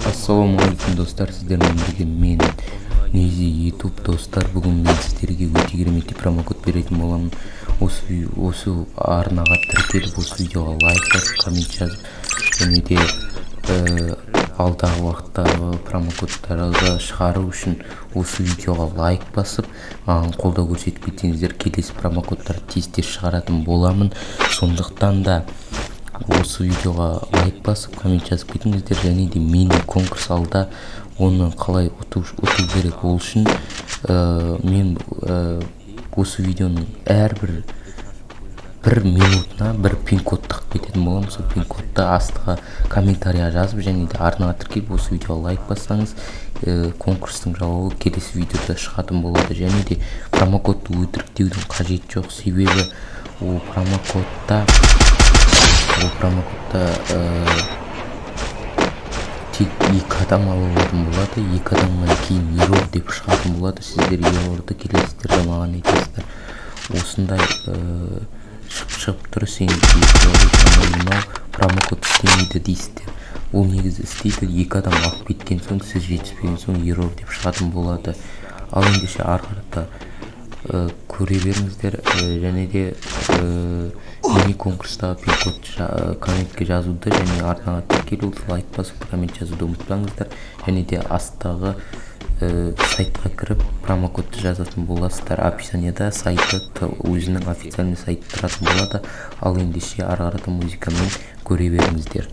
Ассалаумағалейкум достар, сіздермен бірге мен Нези YouTube достар. Бүгін мен сіздерге өте керемет промокод беретін боламын. Осы арнаға тіркеліп, осы видеоға лайк басып, коммент жазып, және де алдағы уақыттағы промокодтарды шығару үшін осы видеоға лайк басып, маған қолдау көрсетіп кетсеңіздер, келесі промокодтарды тез шығаратын боламын. Сондықтан да осы видеоға лайк басып, коммент жазып кетіңіздер, және де мини конкурс алда. Оны қалай ұту керек ол үшін мен осы видеоның әрбір бір минутына бір пин-код тақып кететін боламын. Сол пин-кодты астыға комментария жазып, және де арнаға тіркеліп, осы видеоға лайк бассаңыз, конкурстың жауабы келесі видеода шығатын болады. Және де промокодты өтіріктеудің қажеті жоқ, себебі ол промокодта тек 2 адам алатын болады. 2 адамнан кейін ерор деп шығатын болады. Сіздер ерорды келесіздер де маған айтасыздар. Осындай шығып тұр, сен промокод істемейді дейсіздер. Ол негізі істейді. 2 адам алып кеткен соң, сіз жетіспеген соң ерор деп шығатын болады. Ал ендеше арқарда көре беріңіздер, және де мини конкурстағы пин-код комментке жазуды және арнаға тіркелу, лайк басып, коммент жазуды ұмытпаңыздар. Және де астағы сайтқа кіріп промокодты жазатын боласыздар. Описанияда сайты өзінің официальный сайты тұратын болады. Ал ендеше арқарда музыкамен көре беріңіздер.